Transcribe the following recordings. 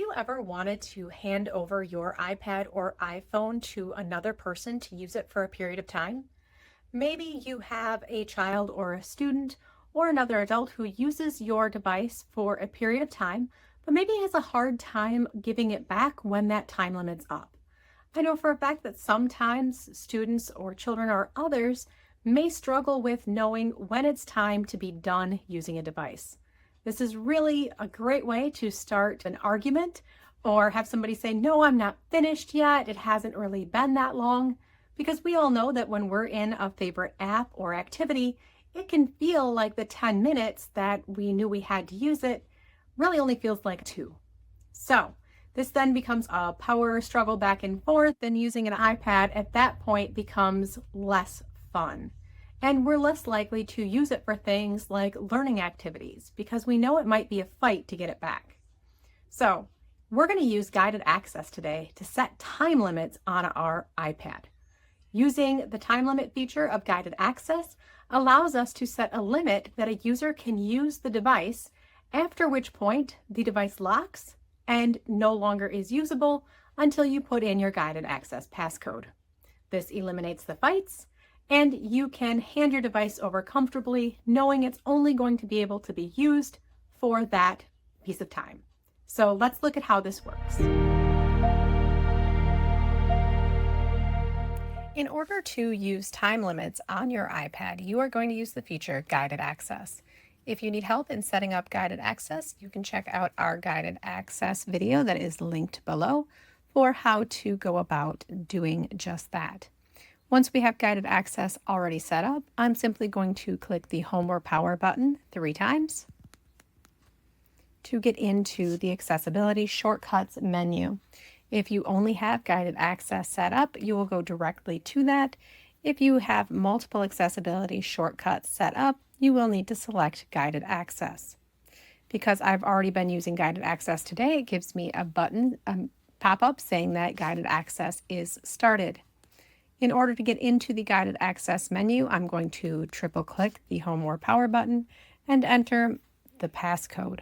you ever wanted to hand over your iPad or iPhone to another person to use it for a period of time? Maybe you have a child or a student or another adult who uses your device for a period of time, but maybe has a hard time giving it back when that time limit's up. I know for a fact that sometimes students or children or others may struggle with knowing when it's time to be done using a device. This is really a great way to start an argument or have somebody say, no, I'm not finished yet. It hasn't really been that long. Because we all know that when we're in a favorite app or activity, it can feel like the 10 minutes that we knew we had to use it really only feels like 2. So this then becomes a power struggle back and forth, and using an iPad at that point becomes less fun. And we're less likely to use it for things like learning activities because we know it might be a fight to get it back. So we're going to use guided access today to set time limits on our iPad. Using the time limit feature of guided access allows us to set a limit that a user can use the device, after which point the device locks and no longer is usable until you put in your guided access passcode. This eliminates the fights, and you can hand your device over comfortably, knowing it's only going to be able to be used for that piece of time. So let's look at how this works. In order to use time limits on your iPad, you are going to use the feature Guided Access. If you need help in setting up Guided Access, you can check out our Guided Access video that is linked below for how to go about doing just that. Once we have Guided Access already set up, I'm simply going to click the Home or Power button 3 times to get into the Accessibility Shortcuts menu. If you only have Guided Access set up, you will go directly to that. If you have multiple accessibility shortcuts set up, you will need to select Guided Access. Because I've already been using Guided Access today, it gives me a button, pop-up saying that Guided Access is started. In order to get into the Guided Access menu, I'm going to triple click the Home or Power button and enter the passcode.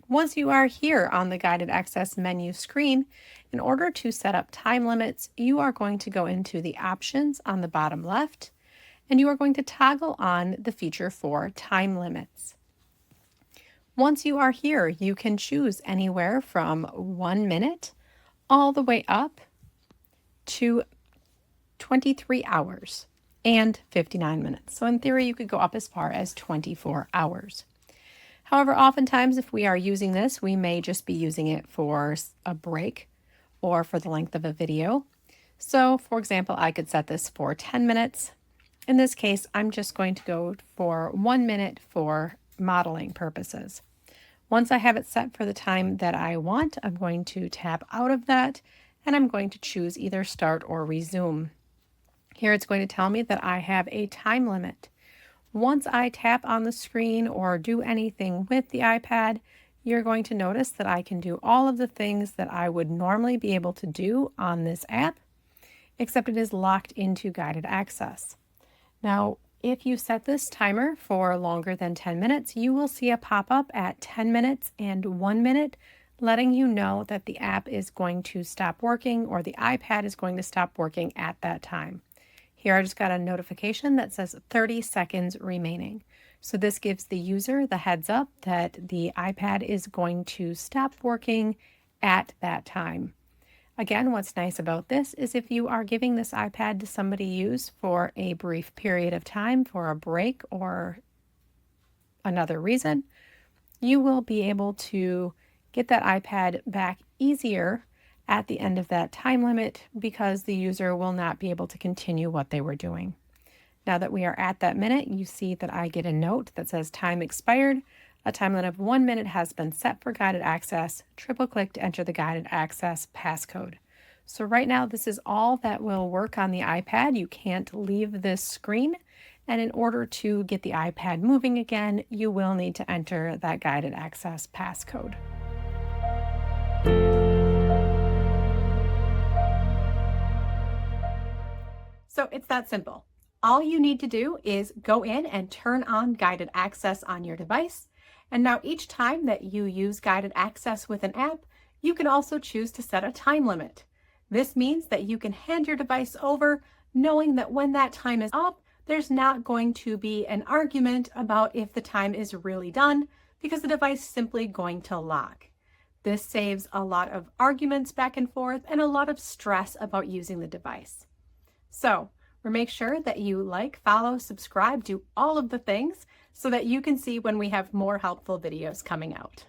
Once you are here on the Guided Access menu screen, in order to set up time limits, you are going to go into the options on the bottom left, and you are going to toggle on the feature for time limits. Once you are here, you can choose anywhere from 1 minute all the way up to 23 hours and 59 minutes. So in theory, you could go up as far as 24 hours. However, oftentimes if we are using this, we may just be using it for a break or for the length of a video. So for example, I could set this for 10 minutes. In this case, I'm just going to go for 1 minute for modeling purposes. Once I have it set for the time that I want, I'm going to tap out of that and I'm going to choose either start or resume. Here it's going to tell me that I have a time limit. Once I tap on the screen or do anything with the iPad, you're going to notice that I can do all of the things that I would normally be able to do on this app, except it is locked into Guided Access. Now, if you set this timer for longer than 10 minutes, you will see a pop-up at 10 minutes and 1 minute, letting you know that the app is going to stop working or the iPad is going to stop working at that time. Here I just got a notification that says 30 seconds remaining. So this gives the user the heads up that the iPad is going to stop working at that time. Again, what's nice about this is if you are giving this iPad to somebody use for a brief period of time, for a break or another reason, you will be able to get that iPad back easier at the end of that time limit because the user will not be able to continue what they were doing. Now that we are at that minute, you see that I get a note that says time expired. A time limit of 1 minute has been set for Guided Access. Triple click to enter the Guided Access passcode. So right now, this is all that will work on the iPad. You can't leave this screen. And in order to get the iPad moving again, you will need to enter that Guided Access passcode. So it's that simple. All you need to do is go in and turn on Guided Access on your device. And now each time that you use Guided Access with an app, You can also choose to set a time limit. This means that you can hand your device over knowing that when that time is up, there's not going to be an argument about if the time is really done because the device is simply going to lock. This saves a lot of arguments back and forth and a lot of stress about using the device. So make sure that you like, follow, subscribe, do all of the things so that you can see when we have more helpful videos coming out.